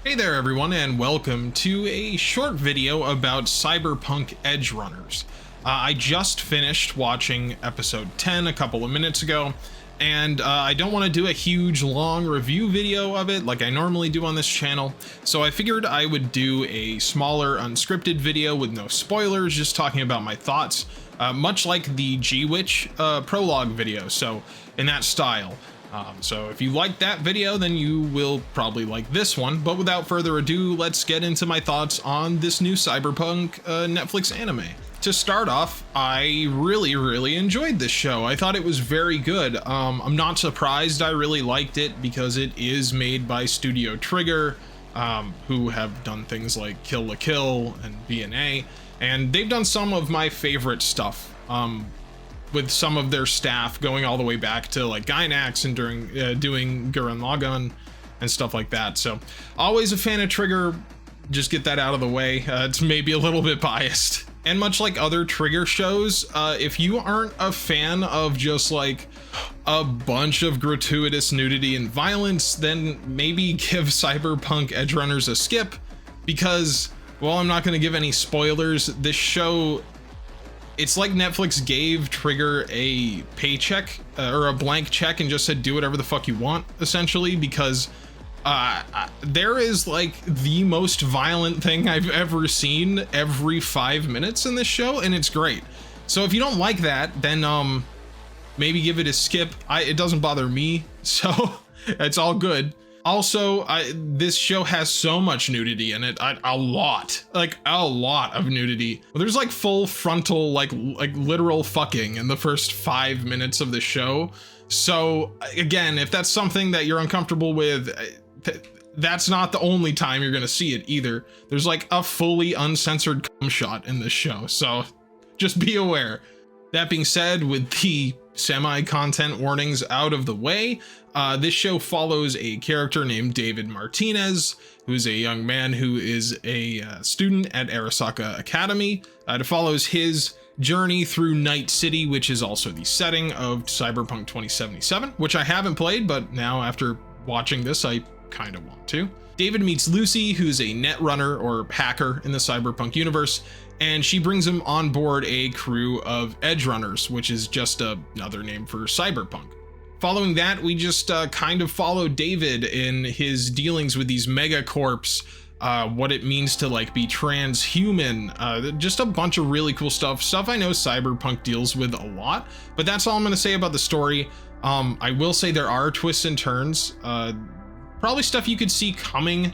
Hey there everyone, and welcome to a short video about Cyberpunk Edgerunners. I just finished watching episode 10 a couple of minutes ago, and I don't want to do a huge long review video of it like I normally do on this channel, so I figured I would do a smaller unscripted video with no spoilers, just talking about my thoughts, much like the G-Witch prologue video, so in that style. So if you like that video, then you will probably like this one, but without further ado, let's get into my thoughts on this new Cyberpunk Netflix anime. To start off, I really enjoyed this show. I thought it was very good. I'm not surprised I really liked it because it is made by Studio Trigger, who have done things like Kill la Kill and BNA, and they've done some of my favorite stuff. With some of their staff going all the way back to like Gynax and doing Gurren Lagann and stuff like that. So always a fan of Trigger, just get that out of the way. It's maybe a little bit biased. And much like other Trigger shows, if you aren't a fan of just like a bunch of gratuitous nudity and violence, then maybe give Cyberpunk Edgerunners a skip, because, well, I'm not going to give any spoilers. This show, it's like Netflix gave Trigger a paycheck or a blank check and just said, do whatever the fuck you want, essentially, because there is like the most violent thing I've ever seen every 5 minutes in this show, and it's great. So if you don't like that, then maybe give it a skip. It doesn't bother me, so it's all good. Also, this show has so much nudity in it, a lot of nudity. There's like full frontal, like literal fucking in the first 5 minutes of the show. So again, if that's something that you're uncomfortable with, that's not the only time you're gonna see it either. There's like a fully uncensored cum shot in this show, so just be aware. That being said, with the semi-content warnings out of the way, this show follows a character named David Martinez, who is a young man who is a student at Arasaka Academy. It follows his journey through Night City, which is also the setting of Cyberpunk 2077, which I haven't played, but now after watching this, I kind of want to. David meets Lucy, who's a netrunner or hacker in the Cyberpunk universe, and she brings him on board a crew of Edgerunners, which is just another name for Cyberpunk. Following that, we just kind of follow David in his dealings with these megacorps, what it means to like be transhuman, just a bunch of really cool stuff I know Cyberpunk deals with a lot, but that's all I'm going to say about the story. I will say there are twists and turns, probably stuff you could see coming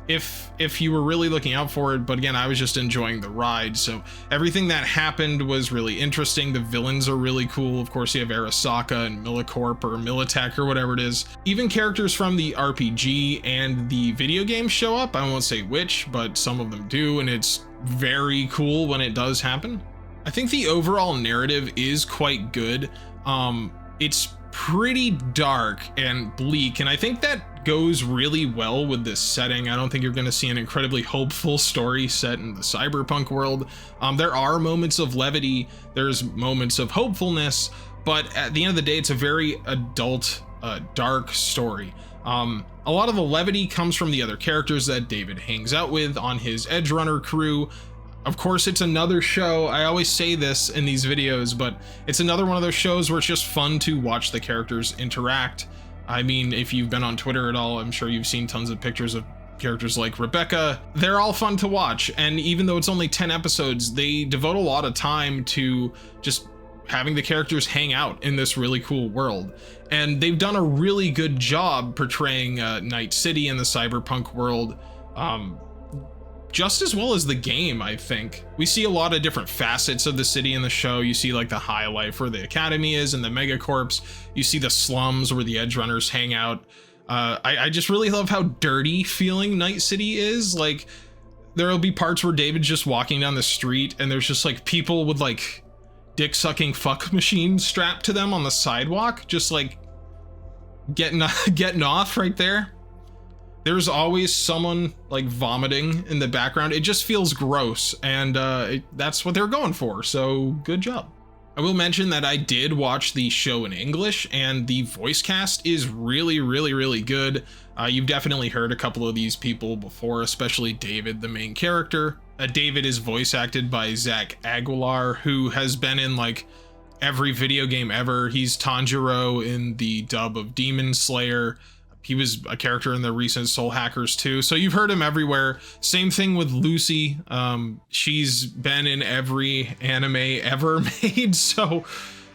if you were really looking out for it, but again, I was just enjoying the ride, so everything that happened was really interesting. The villains are really cool. Of course, you have Arasaka and Millicorp or Militech or whatever it is. Even characters from the RPG and the video game show up. I won't say which, but some of them do, and it's very cool when it does happen. I think the overall narrative is quite good. It's pretty dark and bleak, and I think that goes really well with this setting. I don't think you're going to see an incredibly hopeful story set in the cyberpunk world. There are moments of levity, there's moments of hopefulness, but at the end of the day, it's a very adult, dark story. A lot of the levity comes from the other characters that David hangs out with on his Edgerunner crew. Of course, it's another show, I always say this in these videos, but it's another one of those shows where it's just fun to watch the characters interact. I mean, if you've been on Twitter at all, I'm sure you've seen tons of pictures of characters like Rebecca. They're all fun to watch, and even though it's only 10 episodes, they devote a lot of time to just having the characters hang out in this really cool world. And they've done a really good job portraying Night City in the cyberpunk world, just as well as the game, I think. We see a lot of different facets of the city in the show. You see like the high life where the academy is and the megacorps. You see the slums where the Edgerunners hang out. I just really love how dirty feeling Night City is. Like, there'll be parts where David's just walking down the street and there's just like people with like dick-sucking fuck machines strapped to them on the sidewalk, just like getting off right there. There's always someone like vomiting in the background. It just feels gross, and that's what they're going for, so good job. I will mention that I did watch the show in English, and the voice cast is really good. You've definitely heard a couple of these people before, especially David, the main character. David is voice acted by Zach Aguilar, who has been in like every video game ever. He's Tanjiro in the dub of Demon Slayer. He was a character in the recent Soul Hackers 2, so you've heard him everywhere. Same thing with Lucy. She's been in every anime ever made, so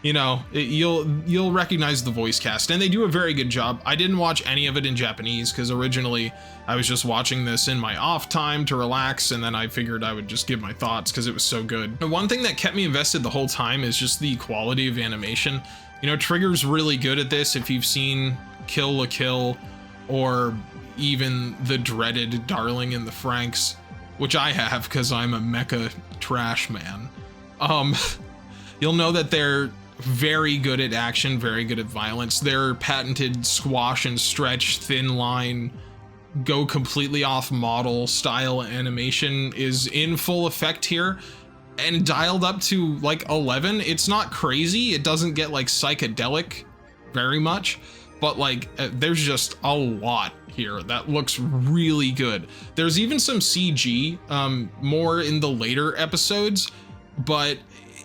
you know, you'll recognize the voice cast, and they do a very good job. I didn't watch any of it in Japanese because originally I was just watching this in my off time to relax, and then I figured I would just give my thoughts because it was so good. And one thing that kept me invested the whole time is just the quality of animation. You know, Trigger's really good at this. If you've seen Kill la Kill, or even the dreaded Darling in the Franxx, which I have because I'm a mecha trash man, you'll know that they're very good at action, very good at violence. Their patented squash and stretch, thin line, go completely off model style animation is in full effect here and dialed up to like 11. It's not crazy. It doesn't get like psychedelic very much, but like there's just a lot here that looks really good. There's even some CG more in the later episodes, but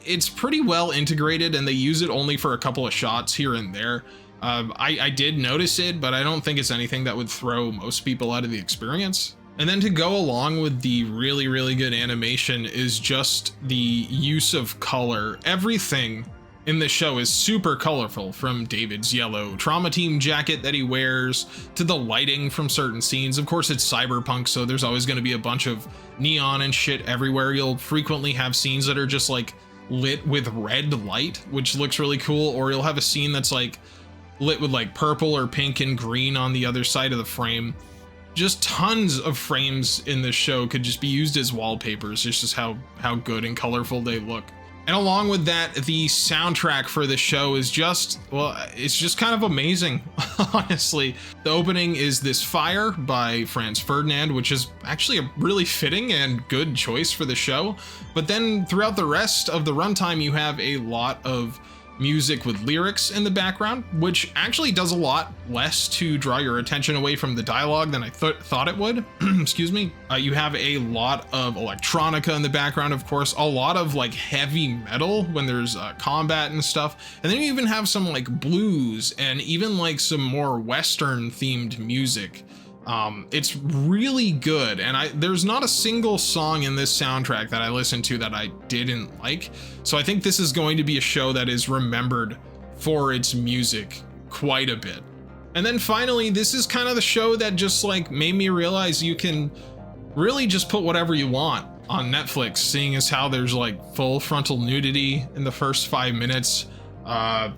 it's pretty well integrated, and they use it only for a couple of shots here and there. I did notice it, but I don't think it's anything that would throw most people out of the experience. And then to go along with the really, really good animation is just the use of color. Everything in the show is super colorful, from David's yellow trauma team jacket that he wears to the lighting from certain scenes. Of course, it's cyberpunk, so there's always going to be a bunch of neon and shit everywhere. You'll frequently have scenes that are just like lit with red light, which looks really cool, or you'll have a scene that's like lit with like purple or pink and green on the other side of the frame. Just tons of frames in this show could just be used as wallpapers. It's just how good and colorful they look. And along with that, the soundtrack for the show is just, well, it's just kind of amazing, honestly. The opening is This Fire by Franz Ferdinand, which is actually a really fitting and good choice for the show. But then throughout the rest of the runtime, you have a lot of music with lyrics in the background, which actually does a lot less to draw your attention away from the dialogue than I thought it would. Excuse me. You have a lot of electronica in the background, of course, a lot of like heavy metal when there's combat and stuff, and then you even have some like blues and even like some more Western themed music. It's really good, and there's not a single song in this soundtrack that I listened to that I didn't like. So I think this is going to be a show that is remembered for its music quite a bit. And then finally, this is kind of the show that just like made me realize you can really just put whatever you want on Netflix, seeing as how there's like full frontal nudity in the first 5 minutes,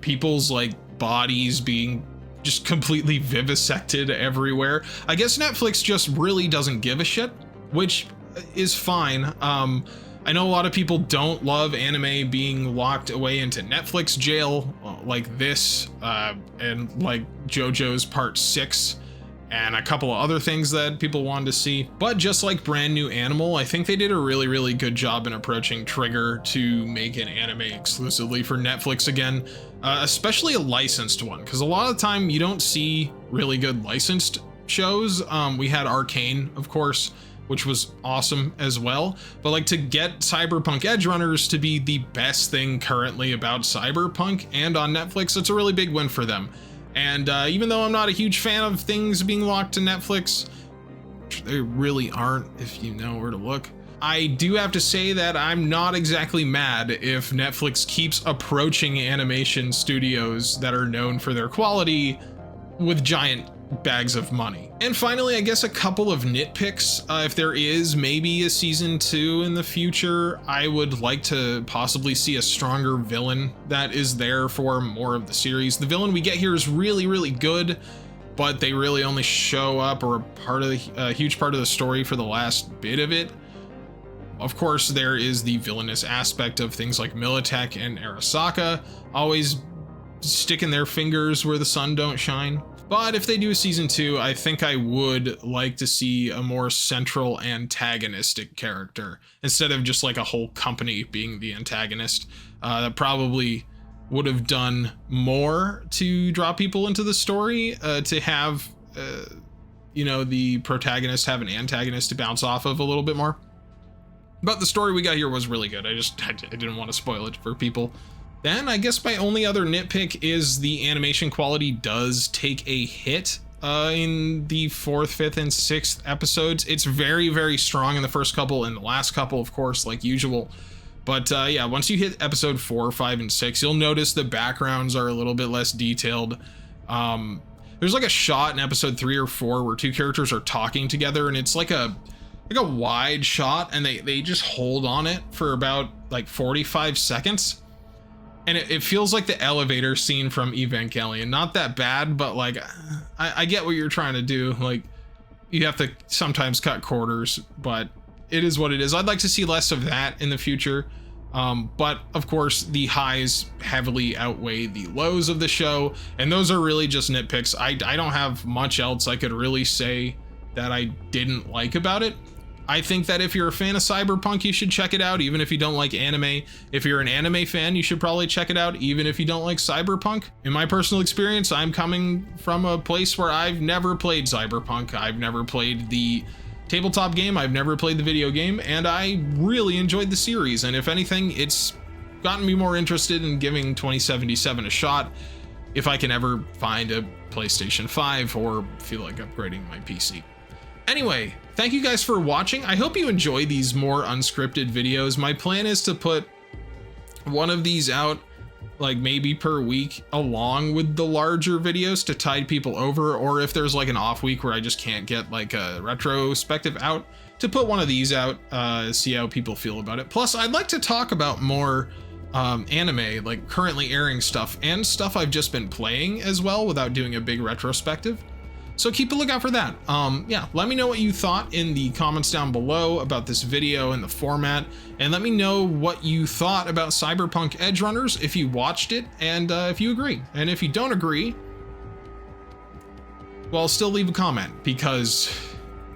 people's like bodies being just completely vivisected everywhere. I guess Netflix just really doesn't give a shit, which is fine. I know a lot of people don't love anime being locked away into Netflix jail like this, and like JoJo's Part 6 and a couple of other things that people wanted to see. But just like Brand New Animal, I think they did a really, really good job in approaching Trigger to make an anime exclusively for Netflix again, especially a licensed one, because a lot of the time you don't see really good licensed shows. We had Arcane, of course, which was awesome as well. But like to get Cyberpunk Edgerunners to be the best thing currently about Cyberpunk and on Netflix, it's a really big win for them. And even though I'm not a huge fan of things being locked to Netflix, which they really aren't if you know where to look, I do have to say that I'm not exactly mad if Netflix keeps approaching animation studios that are known for their quality with giant bags of money. And finally, I guess a couple of nitpicks. If there is maybe a season 2 in the future, I would like to possibly see a stronger villain that is there for more of the series. The villain we get here is really, really good, but they really only show up or a huge part of the story for the last bit of it. Of course, there is the villainous aspect of things like Militech and Arasaka, always sticking their fingers where the sun don't shine. But if they do a season 2, I think I would like to see a more central antagonistic character instead of just like a whole company being the antagonist. That probably would have done more to draw people into the story, to have you know, the protagonist have an antagonist to bounce off of a little bit more. But the story we got here was really good. I didn't want to spoil it for people. Then I guess my only other nitpick is the animation quality does take a hit in the 4th, 5th, and 6th episodes. It's very, very strong in the first couple, and the last couple, of course, like usual. But yeah, once you hit episode 4, 5, and 6, you'll notice the backgrounds are a little bit less detailed. There's like a shot in episode 3 or 4 where two characters are talking together, and it's like a wide shot, and they just hold on it for about like 45 seconds. And it feels like the elevator scene from Evangelion. Not that bad, but like, I get what you're trying to do. Like, you have to sometimes cut corners, but it is what it is. I'd like to see less of that in the future. But of course, the highs heavily outweigh the lows of the show. And those are really just nitpicks. I don't have much else I could really say that I didn't like about it. I think that if you're a fan of Cyberpunk, you should check it out, even if you don't like anime. If you're an anime fan, you should probably check it out, even if you don't like Cyberpunk. In my personal experience, I'm coming from a place where I've never played Cyberpunk. I've never played the tabletop game. I've never played the video game, and I really enjoyed the series. And if anything, it's gotten me more interested in giving 2077 a shot if I can ever find a PlayStation 5 or feel like upgrading my PC. Anyway, thank you guys for watching. I hope you enjoy these more unscripted videos. My plan is to put one of these out like maybe per week along with the larger videos to tide people over, or if there's like an off week where I just can't get like a retrospective out, to put one of these out, see how people feel about it. Plus, I'd like to talk about more anime, like currently airing stuff and stuff I've just been playing as well without doing a big retrospective. So keep a lookout for that. Yeah, let me know what you thought in the comments down below about this video and the format, and let me know what you thought about Cyberpunk Edgerunners, if you watched it, and if you agree. And if you don't agree, well, still leave a comment, because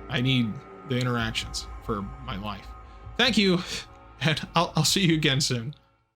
I need the interactions for my life. Thank you, and I'll see you again soon.